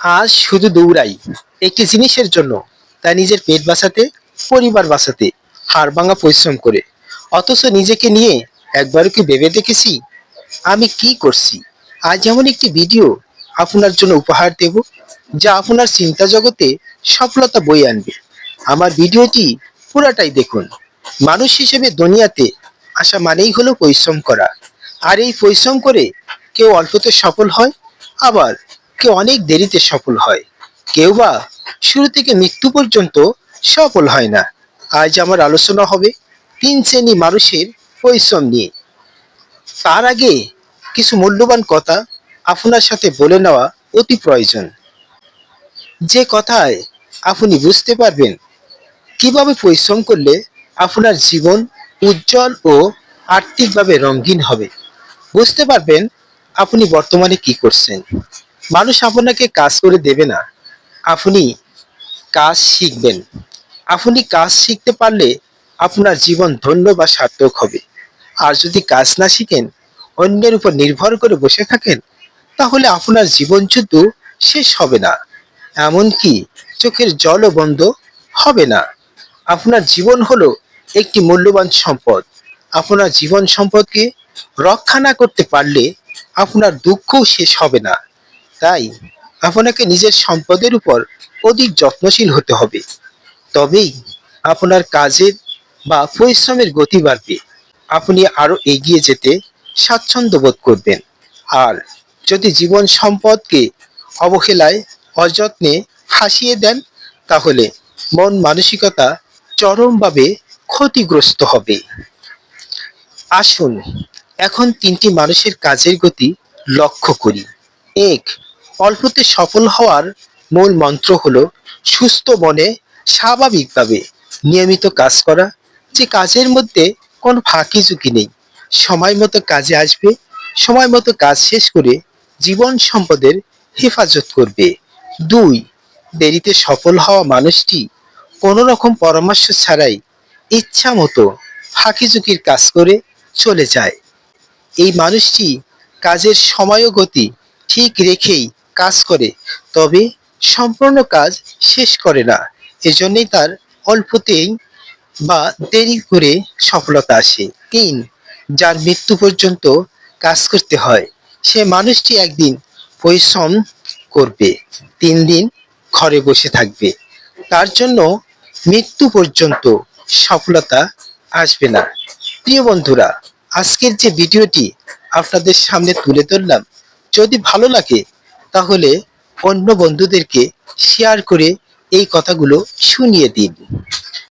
আজ শুধু দৌড়াই একটি জিনিসের জন্য, তা নিজের পেট বাঁচাতে, পরিবার বাঁচাতে হাড়ভাঙা পরিশ্রম করে। অথচ নিজেকে নিয়ে একবারও কি ভেবে দেখেছি আমি কি করছি? আজ এমন একটি ভিডিও আপনার জন্য উপহার দেব, যা আপনার চিন্তা জগতে সফলতা বয়ে আনবে। আমার ভিডিওটি পুরাটাই দেখুন। মানুষ হিসেবে দুনিয়াতে আসা মানেই হলো পরিশ্রম করা। আর এই পরিশ্রম করে কেউ অল্পতে সফল হয়, আবার কেউ অনেক দেরিতে সফল হয়, কেউ বা শুরু থেকে মৃত্যু পর্যন্ত সফল হয় না। আজ আমার আলোচনা হবে 3 শ্রেণী মানুষের পরিশ্রম নিয়ে। তার আগে কিছু মূল্যবান কথা আপনার সাথে বলে নেওয়া অতি প্রয়োজন, যে কথায় আপনি বুঝতে পারবেন কিভাবে পরিশ্রম করলে আপনার জীবন উজ্জ্বল ও আর্থিকভাবে রঙিন হবে। বুঝতে পারবেন আপনি বর্তমানে কি করছেন। মানুষ আপনাকে কাজ করে দেবে না, আপনি কাজ শিখবেন। আপনি কাজ শিখতে পারলে আপনার জীবন ধন্য বা সার্থক হবে। আর যদি কাজ না শিখেন, অন্যের উপর নির্ভর করে বসে থাকেন, তাহলে আপনার জীবন যুদ্ধ শেষ হবে না, এমনকি চোখের জলও বন্ধ হবে না। আপনার জীবন হলো একটি মূল্যবান সম্পদ। আপনার জীবন সম্পদকে রক্ষা না করতে পারলে আপনার দুঃখও শেষ হবে না। তাই আপনাকে নিজের সম্পদের উপর অধিক যত্নশীল হতে হবে। তবেই আপনার কাজের বা পরিশ্রমের গতি বাড়বে। আপনি আরো এগিয়ে যেতে স্বাচ্ছন্দ্য বোধ করবেন। আর যদি জীবন সম্পদকে অবহেলায়, অযত্নে ফাঁসিয়ে দেন, তাহলে মন মানসিকতা চরমভাবে ক্ষতিগ্রস্ত হবে। আসুন এখন 3টি মানুষের কাজের গতি লক্ষ্য করি। 1. অল্পতে সফল হওয়ার মূল মন্ত্র হলো সুস্থ মনে স্বাভাবিকভাবে নিয়মিত কাজ করা। যে কাজের মধ্যে কোনো ফাঁকি ঝুঁকি নেই, সময় মতো কাজে আসবে, সময় মতো কাজ শেষ করে জীবন সম্পদের হেফাজত করবে। 2. দেরিতে সফল হওয়া মানুষটি কোনো রকম পরামর্শ ছাড়াই ইচ্ছা মতো ফাঁকি ঝুঁকির কাজ করে চলে যায়। এই মানুষটি কাজের সময় ও গতি ঠিক রেখেই কাজ করে, তবে সম্পূর্ণ কাজ শেষ করে না। এজন্যই তার অল্পতেই বা দেরি করে সফলতা আসে। 3. যার মৃত্যু পর্যন্ত কাজ করতে হয়, সে মানুষটি একদিন পরিশ্রম করবে, 3 দিন ঘরে বসে থাকবে। তার জন্য মৃত্যু পর্যন্ত সফলতা আসবে না। প্রিয় বন্ধুরা, আজকের যে ভিডিওটি আপনাদের সামনে তুলে ধরলাম, যদি ভালো লাগে তাহলে অন্য বন্ধুদেরকে শেয়ার করে এই কথাগুলো শুনিয়ে দিন।